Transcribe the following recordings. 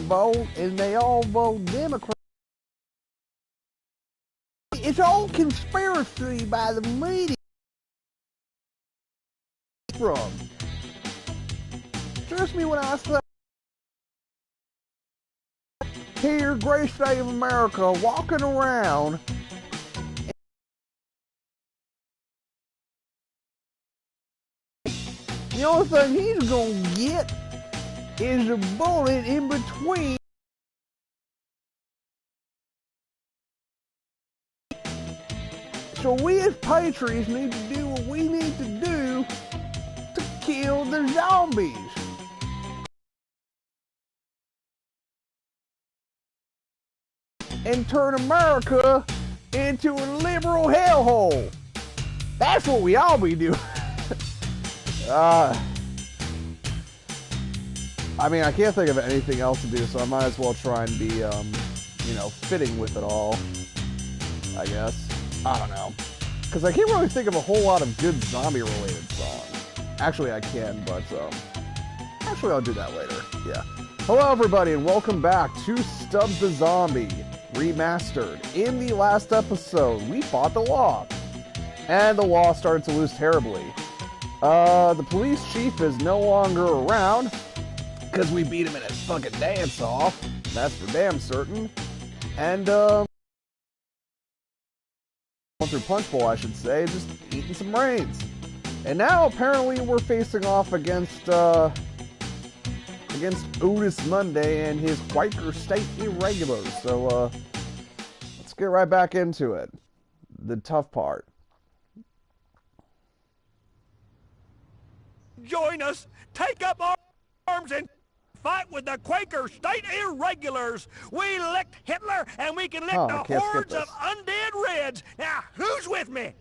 vote, and they all vote Democrat. It's all conspiracy by the media. From trust me when I say here, great state of America, walking around. The only thing he's gonna get is a bullet in between. So we as patriots need to do what we need to do to kill the zombies. And turn America into a liberal hellhole. That's what we all be doing. I mean, I can't think of anything else to do, so I might as well try and be, you know, fitting with it all, I guess. I don't know. Because I can't really think of a whole lot of good zombie-related songs. Actually, I can, but, actually, I'll do that later. Yeah. Hello, everybody, and welcome back to Stubbs the Zombie Remastered. In the last episode, we fought the law. And the law started to lose terribly. The police chief is no longer around, because we beat him in his fucking dance-off. That's for damn certain. And, going through Punch Bowl, I should say, just eating some brains. And now, apparently, we're facing off against Otis Monday and his Quaker State Irregulars. So, let's get right back into it. The tough part. Join us, take up arms, and fight with the Quaker State Irregulars. We licked Hitler, and we can lick the hordes of undead Reds. Now, who's with me?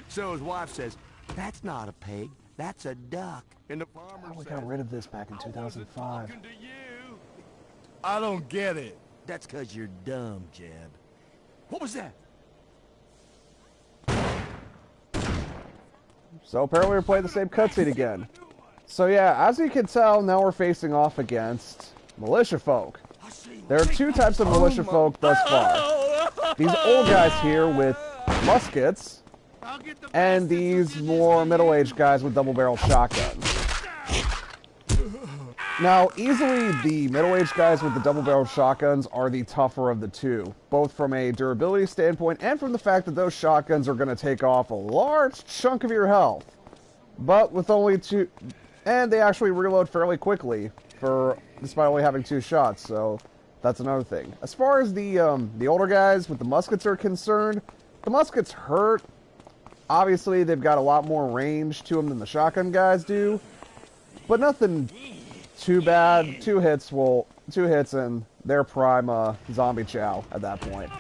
So his wife says, "That's not a pig, that's a duck." And the farmer We got rid of this back in 2005. I don't get it. That's 'cause you're dumb, Jeb. What was that? So apparently we're playing the same cutscene again. So yeah, as you can tell, now we're facing off against militia folk. There are two types of militia folk thus far. These old guys here with muskets, and these more middle-aged guys with double-barreled shotguns. Now, easily the middle-aged guys with the double-barreled shotguns are the tougher of the two, both from a durability standpoint and from the fact that those shotguns are going to take off a large chunk of your health. But with only two, and they actually reload fairly quickly, despite only having two shots, so that's another thing. As far as the older guys with the muskets are concerned, the muskets hurt. Obviously, they've got a lot more range to them than the shotgun guys do, but nothing too bad. Two hits and they're prime zombie chow at that point.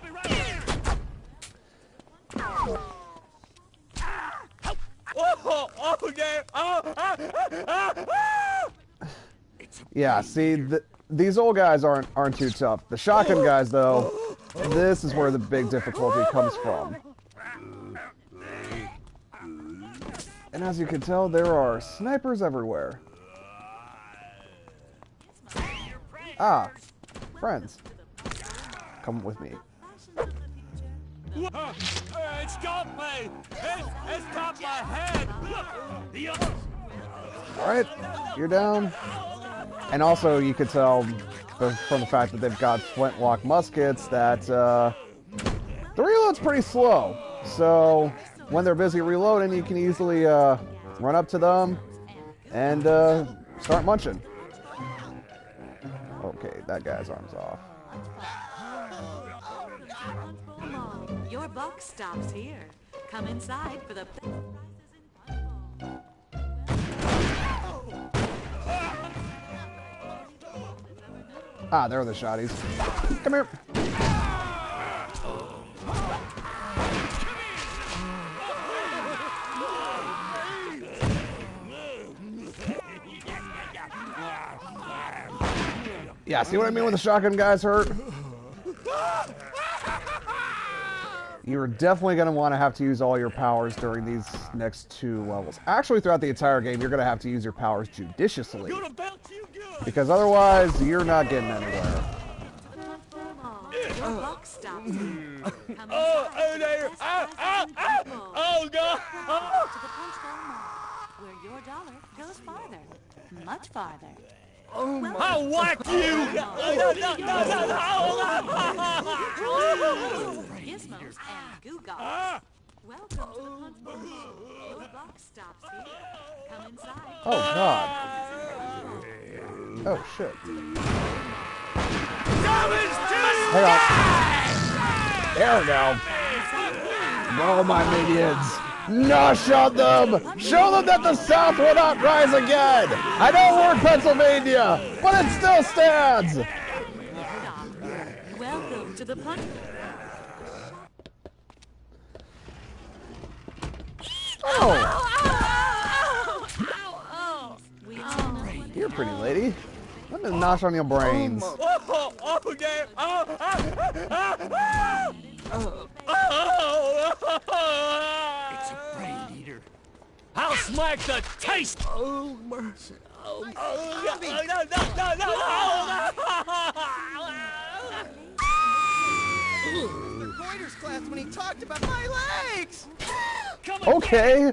Yeah, see, these old guys aren't too tough. The shotgun guys, though, this is where the big difficulty comes from. And as you can tell, there are snipers everywhere. Ah, friends. Come with me. It's got me! It's got my head! Alright, you're down. And also, you could tell from the fact that they've got flintlock muskets that the reload's pretty slow. So, when they're busy reloading, you can easily run up to them and start munching. Okay, that guy's arm's off. Come on, your buck stops here. Come inside for the... Ah, there are the shotties. Come here. Yeah, see what I mean when the shotgun guys hurt? You're definitely going to want to have to use all your powers during these next two levels. Actually, throughout the entire game, you're going to have to use your powers judiciously. Because otherwise, you're not getting anywhere. Oh, God! Where your dollar goes farther. Much farther. I'll whack you! Gizmos and Goo Gods. Welcome to the Punch Bowl. Your box stops here. Come inside. Oh, God. Oh, shit. Hang on. There we go. No, my minions. Nosh on them! Show them that the South will not rise again! I know we're in Pennsylvania, but it still stands! Welcome to the Punch Bowl. Oh! You're a pretty lady. Let me nosh on your brains. It's a brain eater. I'll smack the taste. Oh, mercy. Oh, The Reuters class when he talked about my legs. Okay.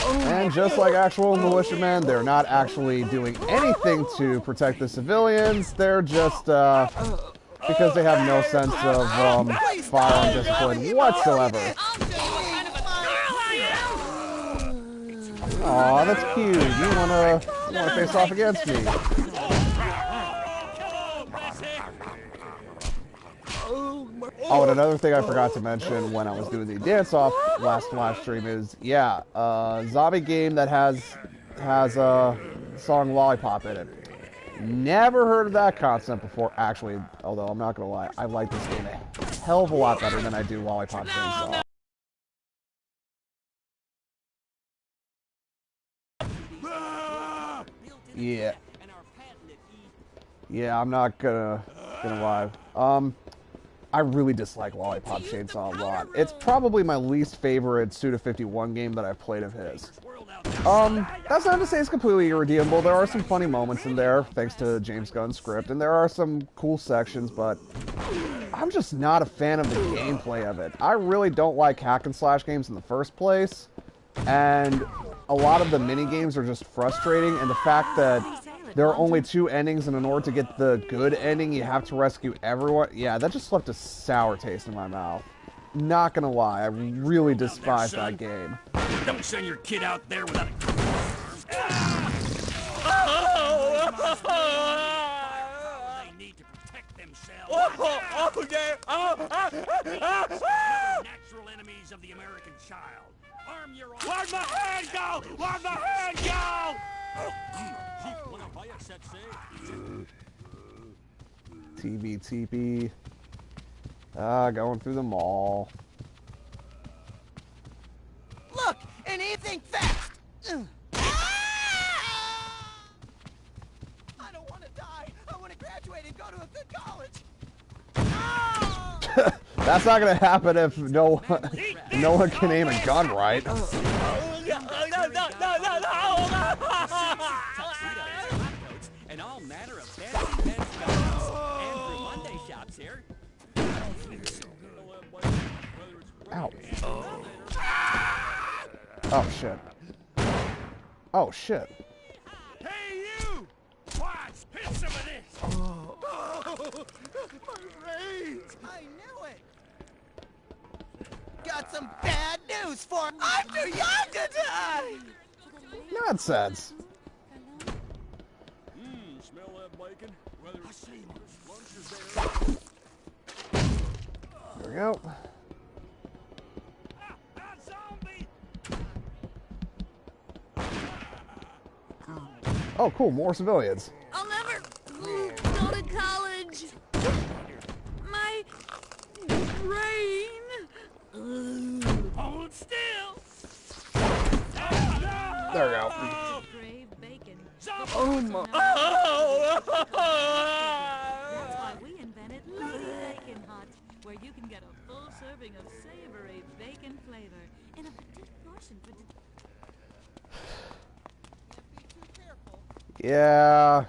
And just like actual militiamen, they're not actually doing anything to protect the civilians. They're just, because they have no sense of firearm discipline whatsoever. Aw, that's cute. You wanna face off against me? Oh, and another thing I forgot to mention when I was doing the dance-off last live stream is, yeah, zombie game that has a song Lollipop in it. Never heard of that concept before, actually, although I'm not gonna lie, I like this game a hell of a lot better than I do Lollipop Chainsaw. Yeah. Yeah, I'm not gonna lie. I really dislike Lollipop Chainsaw a lot. It's probably my least favorite Suda51 game that I've played of his. That's not to say it's completely irredeemable. There are some funny moments in there, thanks to James Gunn's script, and there are some cool sections, but I'm just not a fan of the gameplay of it. I really don't like hack and slash games in the first place, and a lot of the mini games are just frustrating, and the fact that there are only 2 endings, and in order to get the good ending, you have to rescue everyone. Yeah, that just left a sour taste in my mouth. Not gonna lie, I really despise that game. Don't send your kid out there without a... They need to protect themselves. Natural enemies of the American child. Arm your own... Where'd my hand go? Where'd my hand go? TP. Going through the mall. Look, anything fast. I don't want to die. I want to graduate and go to a good college. That's not gonna happen if no one can aim a gun right. And all manner of fancy pants guns. And for Monday shops here. Ow. Oh shit. Oh shit. Hey you! Watch, hit some of this. My brains! I knew it. Got some bad news for him. I'm too young to die. Nonsense. Smell that bacon? Whether it's lunch or There we go. zombie! Oh, cool, more civilians. I'll never go to college. My brain. Hold still! There we go. Grave bacon. Oh my. That's why we invented Lady Bacon Hut, where you can get a full serving of savory bacon flavor in a petite portion for... Yeah.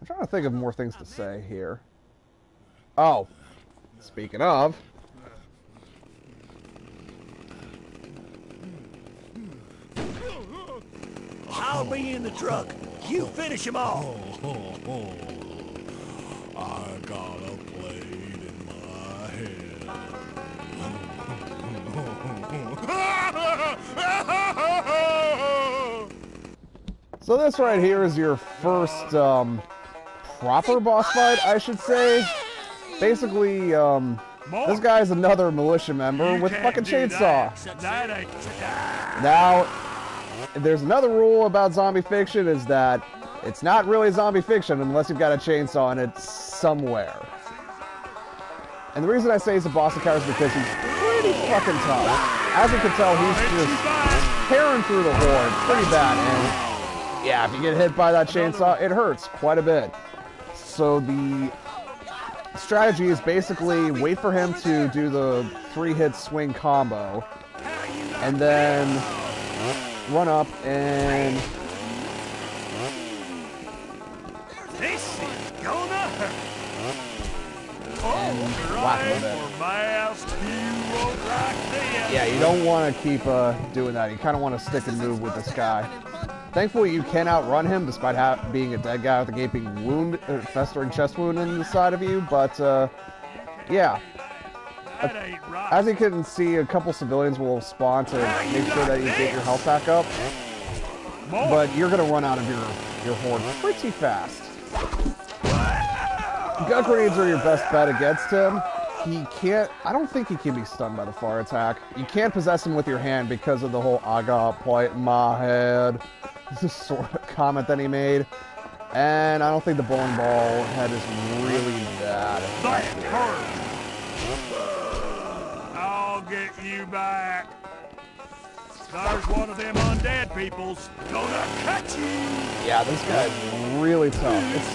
I'm trying to think of more things to say here. Oh. Speaking of. I'll be in the truck. You finish him off. I got a blade in my head. So this right here is your first proper boss fight, I should say. Basically, this guy is another militia member with a fucking chainsaw. Now, there's another rule about zombie fiction is that it's not really zombie fiction unless you've got a chainsaw in it somewhere. And the reason I say he's a boss of cowards is because he's pretty fucking tough. As you can tell, he's just tearing through the horde pretty bad. And yeah, if you get hit by that chainsaw, it hurts quite a bit. So the strategy is basically wait for him to do the 3-hit swing combo, and then run up and This is gonna hurt. whack him with it. Yeah, you don't want to keep doing that. You kind of want to stick and move with this guy. Thankfully, you can outrun him despite being a dead guy with a gaping wound, festering chest wound in the side of you. But yeah, as you can see, a couple civilians will spawn to make sure that you get your health back up. But you're gonna run out of your horde pretty fast. Gut grenades are your best bet against him. He can't, I don't think he can be stunned by the fire attack. You can't possess him with your hand because of the whole I got point in my head sort of comment that he made. And I don't think the bowling ball head is really that effective. I'll get you back. There's one of them undead people's gonna cut you. Yeah, this guy's really tough. It's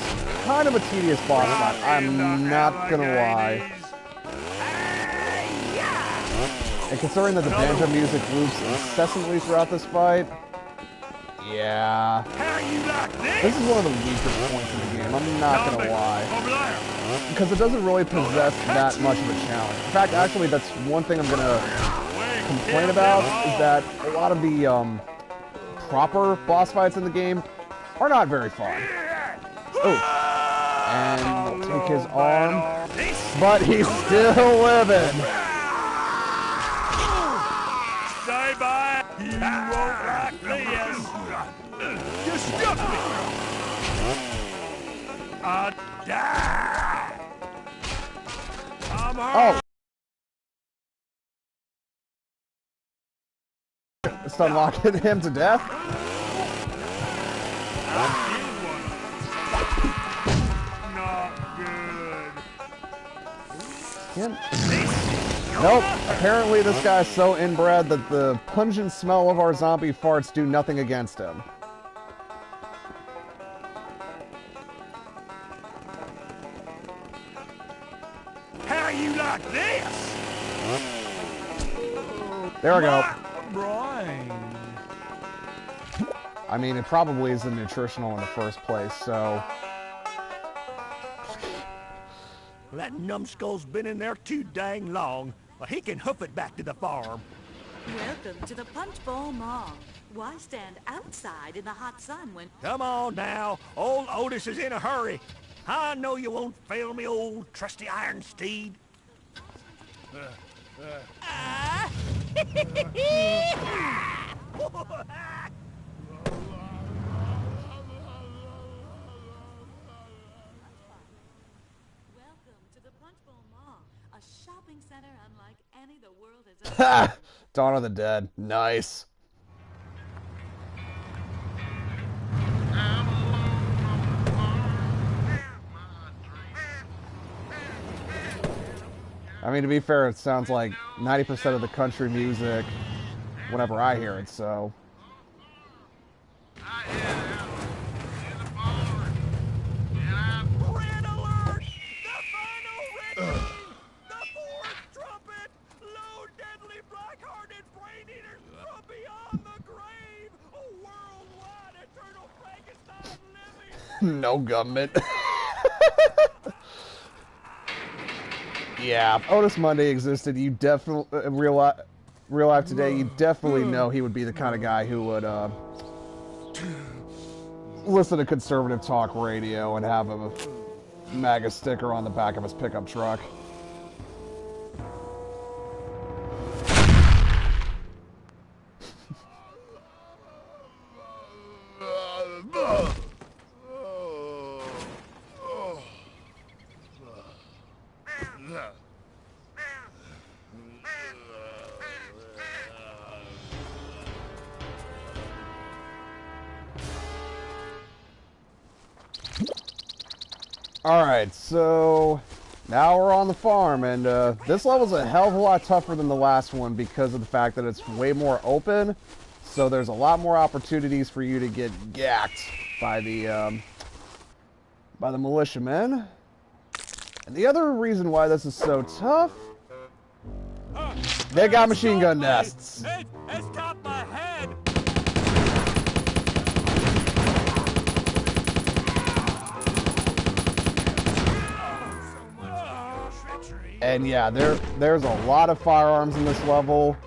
kind of a tedious boss fight, I'm not gonna lie. And considering that the banjo music loops incessantly throughout this fight, yeah. This is one of the weaker points in the game, I'm not gonna lie. Because it doesn't really possess that much of a challenge. In fact, actually, that's one thing I'm gonna complain about, is that a lot of the proper boss fights in the game are not very fun. Oh. And we'll take his arm. But he's still living. Stay by. You won't like this. You stuck me. I die. I'm hurt. Oh. It's unlocking him to death. Not good. Nope. Apparently this guy's so inbred that the pungent smell of our zombie farts do nothing against him. How you like this? There we go. Brian. I mean, it probably isn't nutritional in the first place, so... That numbskull's been in there too dang long. Well, he can hoof it back to the farm. Welcome to the Punch Bowl Mall. Why stand outside in the hot sun when... Come on now. Old Otis is in a hurry. I know you won't fail me, old trusty iron steed. Welcome to the Punch Bowl Mall, a shopping center unlike any the world has ever... Ha! Dawn of the Dead. Nice. I mean, to be fair, it sounds like 90% of the country music whenever I hear it, so... Red alert! The final red! The fourth trumpet! Low, deadly, black-hearted brain eaters from beyond the grave! A worldwide eternal plague No government. Yeah, if Otis Monday existed, you definitely real life today, you definitely know he would be the kind of guy who would listen to conservative talk radio and have a MAGA sticker on the back of his pickup truck. Alright, so now we're on the farm, and this level's a hell of a lot tougher than the last one because of the fact that it's way more open, so there's a lot more opportunities for you to get gacked by the militiamen. And the other reason why this is so tough, they got machine gun nests. It's got my head. And yeah, there's a lot of firearms in this level,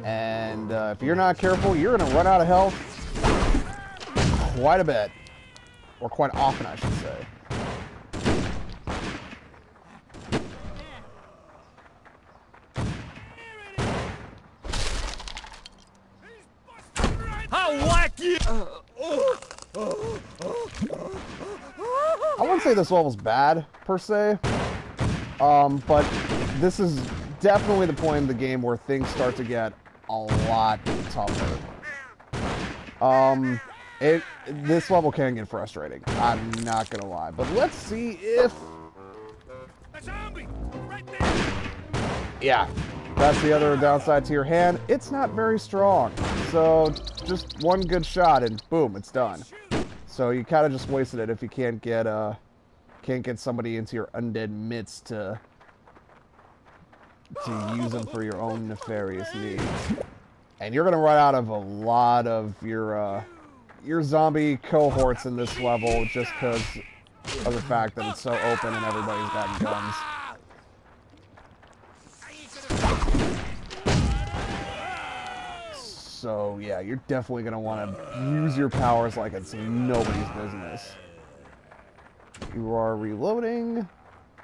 and if you're not careful, you're gonna run out of health quite a bit, or quite often, I should say. I'll whack you. I wouldn't say this level's bad per se. But this is definitely the point in the game where things start to get a lot tougher. This level can get frustrating. I'm not gonna lie. But let's see if... A zombie! Right there! Yeah, that's the other downside to your hand. It's not very strong. So, just one good shot and boom, it's done. So you kind of just wasted it if you can't get somebody into your undead midst to use them for your own nefarious needs. And you're gonna run out of a lot of your zombie cohorts in this level just because of the fact that it's so open and everybody's got guns. So yeah, you're definitely gonna want to use your powers like it's nobody's business. You are reloading.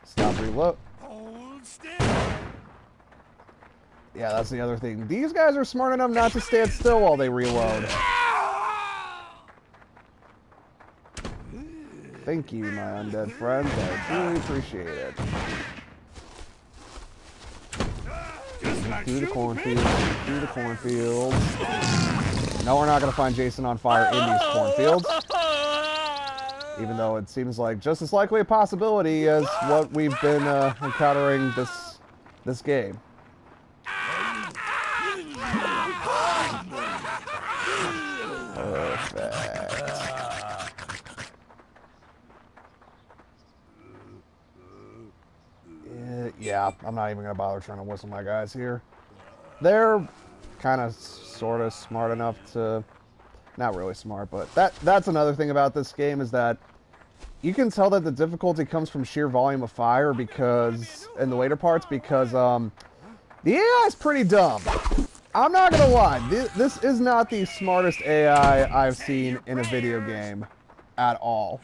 Stop reload. Hold still. Yeah, that's the other thing. These guys are smart enough not to stand still while they reload. Thank you, my undead friends. I truly appreciate it. Through the cornfields. Through the cornfields. No, we're not going to find Jason on fire in these cornfields. Even though it seems like just as likely a possibility as what we've been encountering this game. Perfect. Yeah, I'm not even going to bother trying to whistle my guys here. They're kind of sort of smart enough to... Not really smart, but that's another thing about this game is that you can tell that the difficulty comes from sheer volume of fire because... in the later parts because the AI is pretty dumb. I'm not going to lie. This is not the smartest AI I've seen in a video game at all.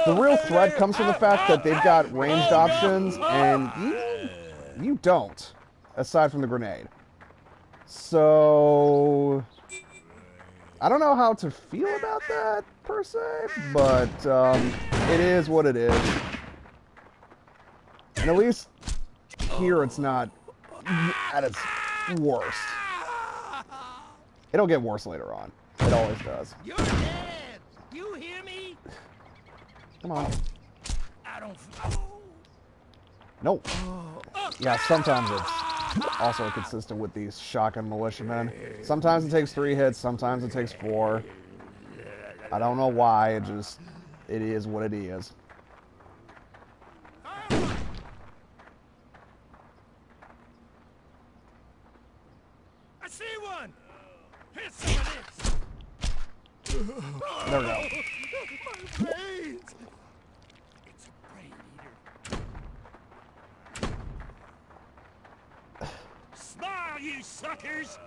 The real threat comes from the fact that they've got ranged options and you don't, aside from the grenade. So I don't know how to feel about that per se, but it is what it is. And at least here it's not at its worst. It'll get worse later on. It always does. You're dead. You hear me? Come on. I don't. Nope. Yeah, sometimes it's also consistent with these shotgun militiamen. Sometimes it takes 3 hits, sometimes it takes 4. I don't know why, it is what it is. I see one. Hit some of this. There we go. suckers!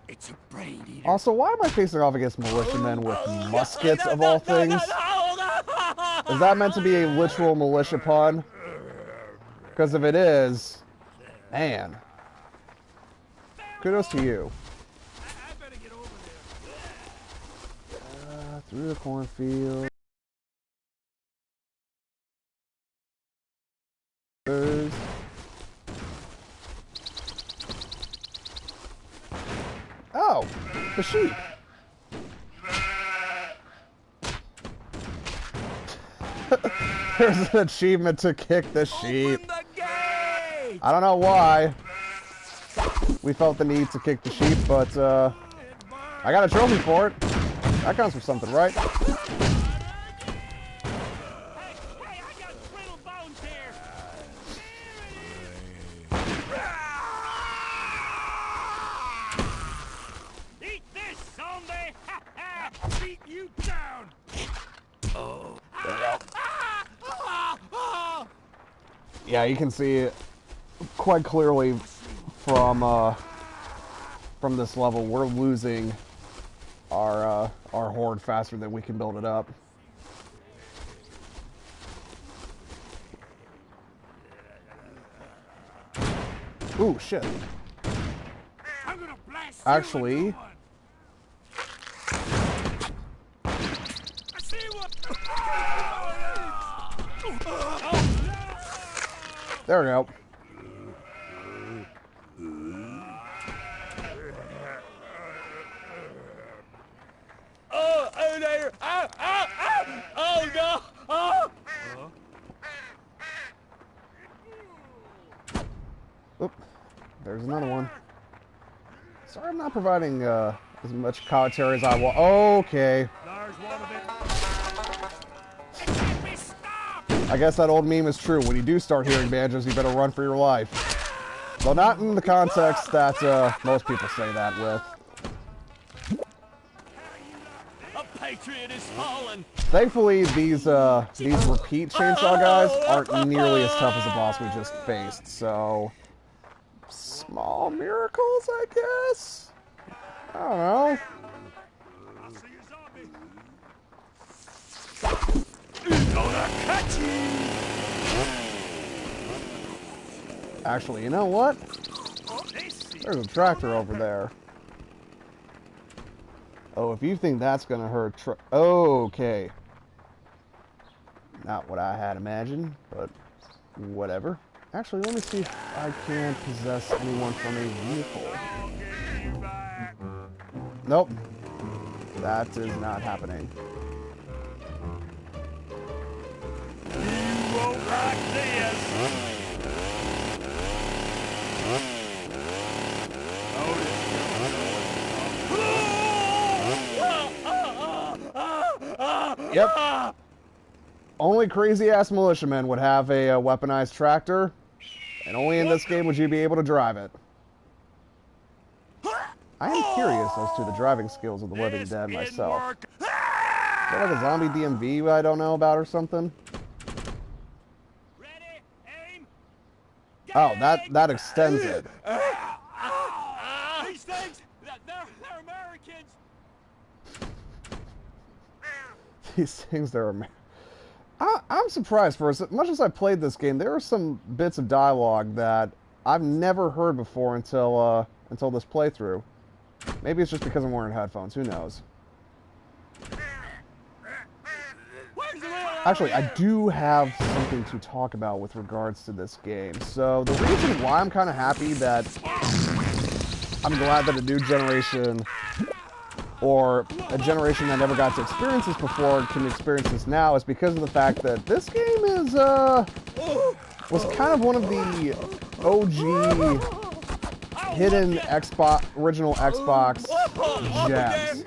It's a brain eater. Also, why am I facing off against militiamen with muskets of all things? Is that meant to be a literal militia pun? Because if it is, man, kudos to you. I better get over there. Through the cornfield. Oh, the sheep. There's an achievement to kick the sheep. Open the gate! I don't know why we felt the need to kick the sheep, but I got a trophy for it. That counts for something, right? Hey, I got brittle bones here. Eat this, zombie! Beat you down! Oh. Yeah, you can see it quite clearly from this level. We're losing our horde faster than we can build it up. Ooh, shit. I'm gonna blast Actually, you I see what. there we go. Oh, there! Oh no! Oh! Oop, there's another one. Sorry, I'm not providing as much commentary as I want. Okay. There's one of it. It can't be stopped! I guess that old meme is true. When you do start hearing banjos, you better run for your life. Though not in the context that most people say that with. A patriot is fallen! Thankfully, these repeat chainsaw guys aren't nearly as tough as the boss we just faced, so small miracles, I guess? I don't know. I'll see you, zombie! Gonna catch you! Actually, you know what? Oh, they see. There's a tractor over there. Oh, if you think that's gonna hurt, okay. Not what I had imagined, but whatever. Actually, let me see if I can possess anyone from a vehicle. Nope. That is not happening. You won't like this! Yep. Only crazy-ass militiamen would have a weaponized tractor, and only in this game would you be able to drive it. I am curious as to the driving skills of the living dead myself. Is there like a zombie DMV I don't know about or something? Ready, aim, Oh, that extends it. these things, they're Americans. These things, I'm surprised. For as much as I played this game, there are some bits of dialogue that I've never heard before until this playthrough. Maybe it's just because I'm wearing headphones. Who knows? Actually, I do have something to talk about with regards to this game. So the reason why I'm kind of happy that I'm glad that a new generation, or a generation that never got to experience this before, can experience this now, is because of the fact that this game is was kind of one of the OG hidden original Xbox gems.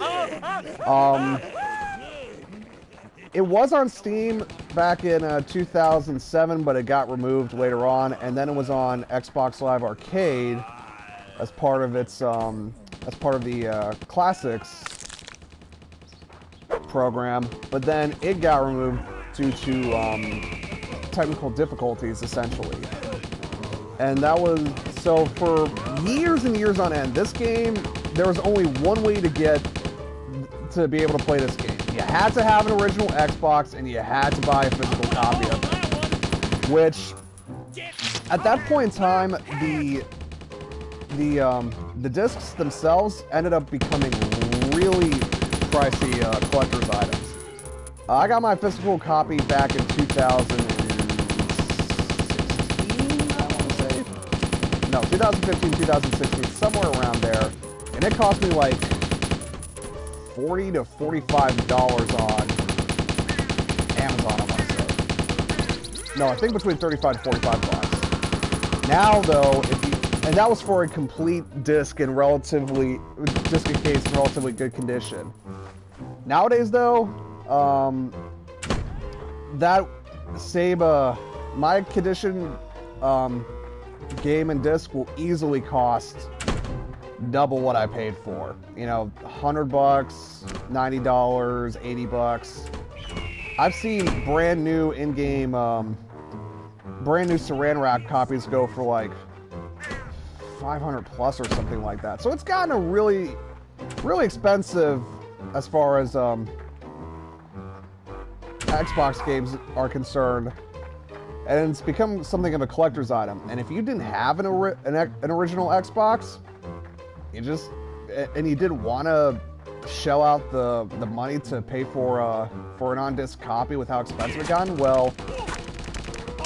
It was on Steam back in 2007, but it got removed later on, and then it was on Xbox Live Arcade as part of its as part of the Classics program. But then it got removed due to technical difficulties, essentially. And that was, so for years and years on end, this game, there was only one way to be able to play this game. You had to have an original Xbox, and you had to buy a physical copy of it. Which, at that point in time, the discs themselves ended up becoming really pricey collector's items. I got my physical copy back in 2016, I want to say. No, 2015, 2016, somewhere around there. And it cost me like $40 to $45 on Amazon, I want to say. No, I think between 35 to 45 bucks. Now, though, and that was for a complete disc in case in relatively good condition. Nowadays, though, that same my condition game and disc will easily cost double what I paid for. You know, $100, $90, $80. I've seen brand new in-game, brand new Saran Wrap copies go for like 500 plus or something like that. So it's gotten a really expensive as far as Xbox games are concerned, and it's become something of a collector's item. And if you didn't have an original Xbox, you didn't want to shell out the money to pay for an on-disc copy with how expensive it got, well,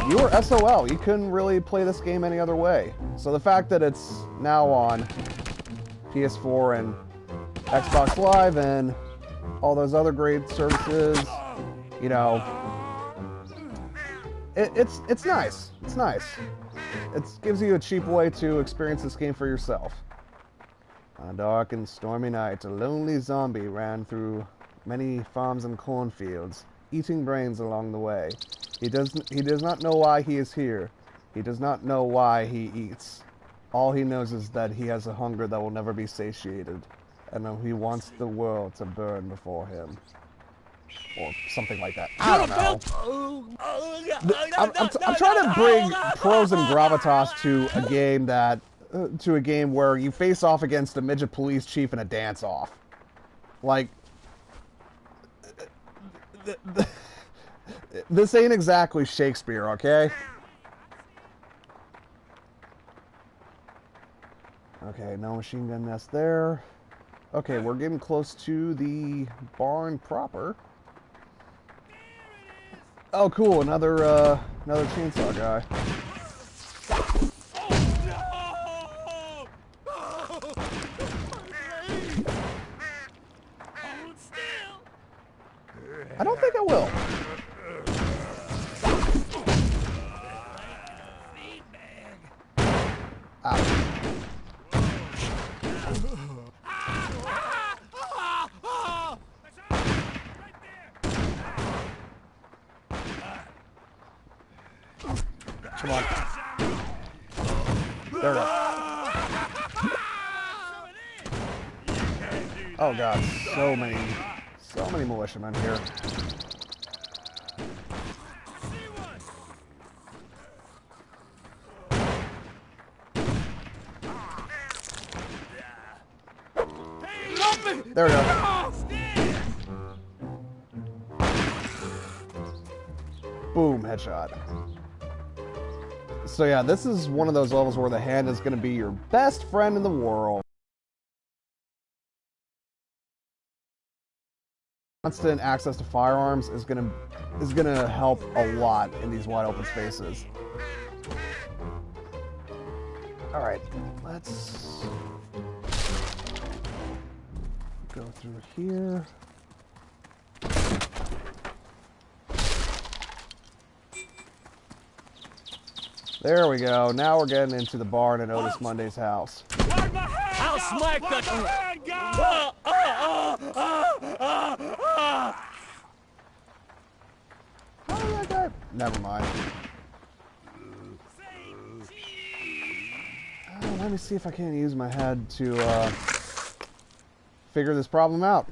you were SOL. You couldn't really play this game any other way. So the fact that it's now on PS4 and Xbox Live and all those other great services, you know, it's nice. It's nice. It gives you a cheap way to experience this game for yourself. On a dark and stormy night, a lonely zombie ran through many farms and cornfields, eating brains along the way. He does not know why he is here. He does not know why he eats. All he knows is that he has a hunger that will never be satiated, and he wants the world to burn before him. Or something like that. I don't know. I'm trying to bring pros and gravitas to a game where you face off against a midget police chief in a dance-off. Like, this ain't exactly Shakespeare, okay? Okay, no machine gun nest there. Okay, we're getting close to the barn proper. Oh, cool! Another chainsaw guy. I don't think I will. Ow. Come on. There we go. Oh god, so many militiamen here. There we go. Boom, headshot. So yeah, this is one of those levels where the hand is going to be your best friend in the world. Constant access to firearms is gonna help a lot in these wide open spaces. All right, let's go through here. There we go. Now we're getting into the barn at Otis Monday's house. I'll smack the How did that guy? Never mind. Let me see if I can't use my head to figure this problem out.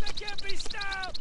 They can't be stopped.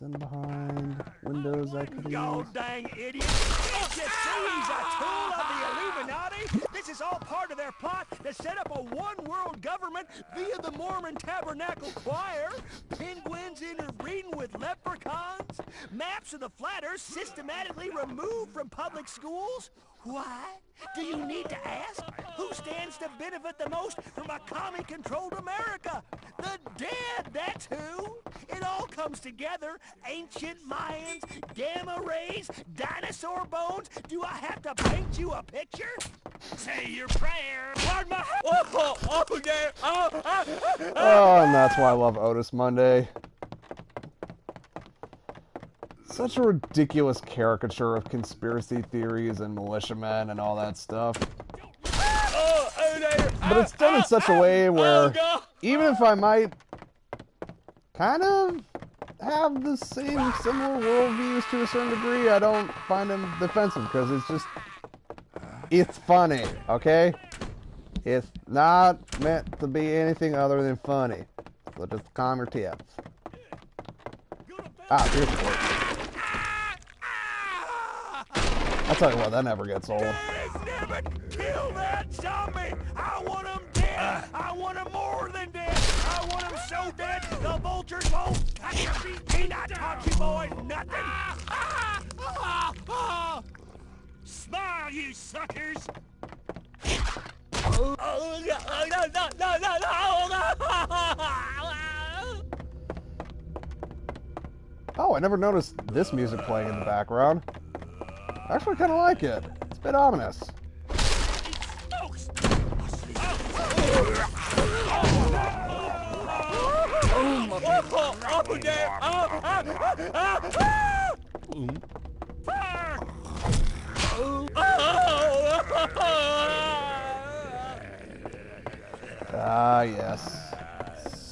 Nothing behind windows I could use. God dang idiot! Can't you see he's a tool of the Illuminati? This is all part of their plot to set up a one-world government via the Mormon Tabernacle Choir, penguins interbreeding with leprechauns, maps of the flat earth systematically removed from public schools. Why? Do you need to ask? Who stands to benefit the most from a commie-controlled America? The dead, that's who! It all comes together. Ancient Mayans, gamma rays, dinosaur bones. Do I have to paint you a picture? Say your prayer. Pardon my... Oh, and that's why I love Otis Monday. Such a ridiculous caricature of conspiracy theories and militiamen and all that stuff. But it's done in such a way where, even if I might kind of have the same similar worldviews to a certain degree, I don't find them defensive because it's funny, okay? It's not meant to be anything other than funny. So just calm your tits. Ah, here's the word. I'll tell you what, that never gets old. Never kill that zombie! I want him dead! I want him more than dead! I want him so dead the vultures won't touch him! He not taught you boys nothing! Smile, you suckers! Oh, I never noticed this music playing in the background. I actually kind of like it. It's a bit ominous. Ah, yes.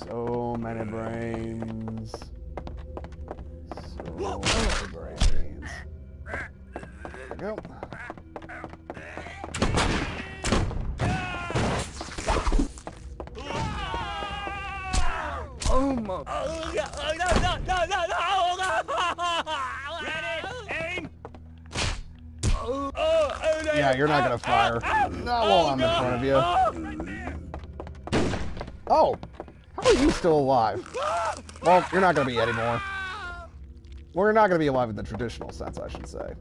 So many brains. So many brains. There we go. Oh my! Ready? Aim! Yeah, you're not gonna fire. Not while I'm in front of you. Oh! How are you still alive? Well, you're not gonna be anymore. Well, you're not gonna be alive in the traditional sense, I should say.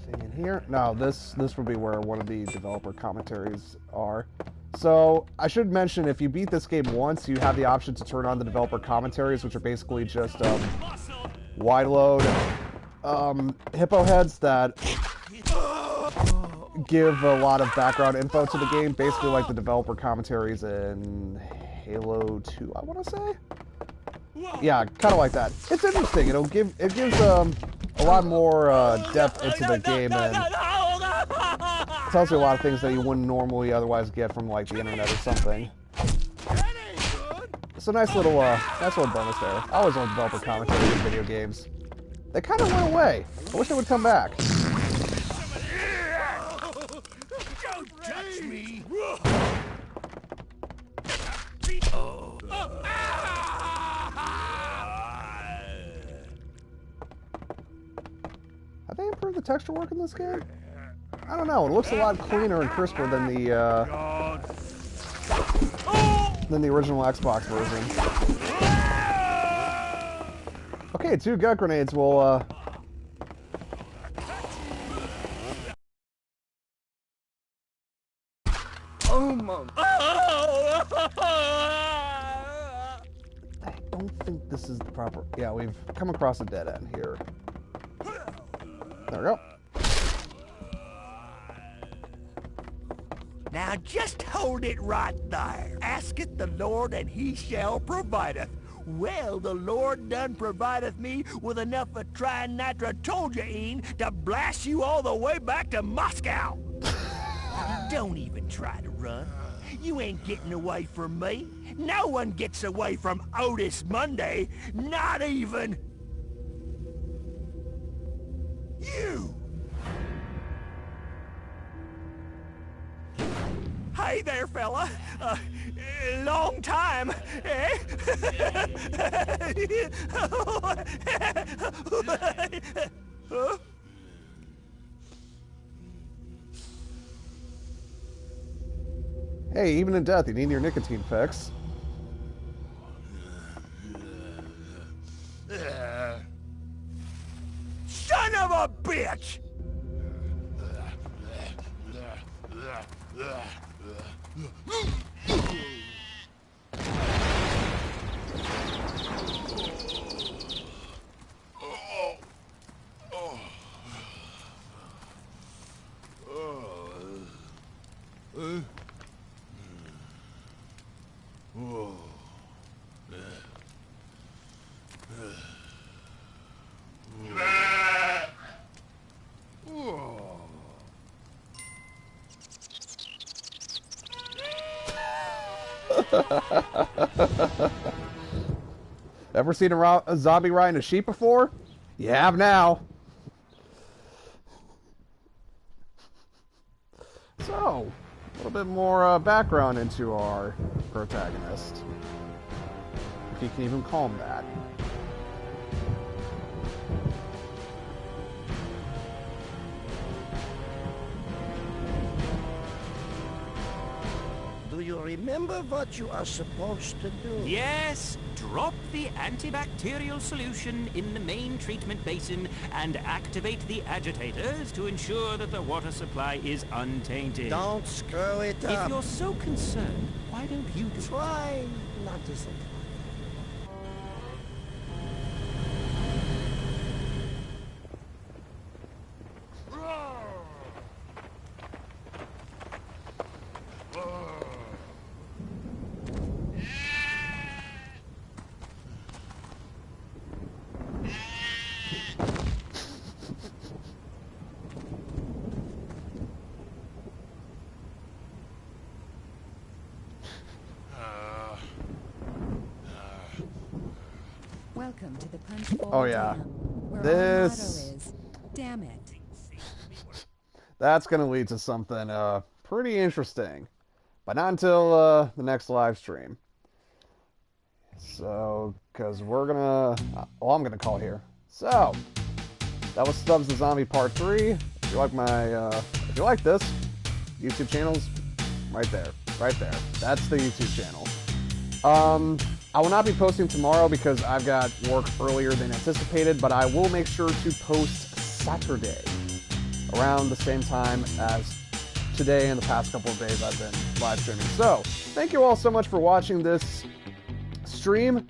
Anything in here? No, this would be where one of the developer commentaries are. So, I should mention, if you beat this game once, you have the option to turn on the developer commentaries, which are basically just wide load hippo heads that give a lot of background info to the game, basically like the developer commentaries in Halo 2, I want to say? Yeah, kind of like that. It's interesting. It gives a lot more depth into the game and tells you a lot of things that you wouldn't normally otherwise get from like the internet or something. It's a nice little bonus there. I always love developer commentary in video games. They kind of went away. I wish they would come back. Don't touch me! Have they improved the texture work in this game? I don't know. It looks a lot cleaner and crisper than the original Xbox version. Okay, 2 gut grenades will Oh my! I don't think this is the proper... Yeah, we've come across a dead end here. There we go. Now just hold it right there. Asketh the Lord, and he shall provideth. Well, the Lord done provideth me with enough of trinitrotoluene to blast you all the way back to Moscow. Don't even try to run. You ain't getting away from me. No one gets away from Otis Monday. Not even... you! Hey there, fella. Long time, eh? Huh? Hey, even in death, you need your nicotine fix. Son of a bitch! Ever seen a zombie riding a sheep before? You have now. So, a little bit more background into our protagonist. If you can even call him that. Do you remember what you are supposed to do? Yes, drop the antibacterial solution in the main treatment basin and activate the agitators to ensure that the water supply is untainted. Don't screw it up. If you're so concerned, why don't you do it? Try not to think. Welcome to the Punch Bowl Oh yeah, Dam, where this... our motto is, damn it. That's going to lead to something pretty interesting. But not until the next live stream. So, because we're going to... well, I'm going to call here. So, that was Stubbs the Zombie Part 3. If you like my... if you like this, YouTube channel's right there. Right there. That's the YouTube channel. I will not be posting tomorrow because I've got work earlier than anticipated, but I will make sure to post Saturday around the same time as today and the past couple of days I've been live streaming. So, thank you all so much for watching this stream,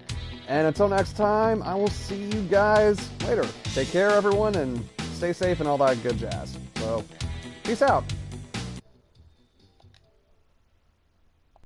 and until next time, I will see you guys later. Take care, everyone, and stay safe and all that good jazz. So, peace out.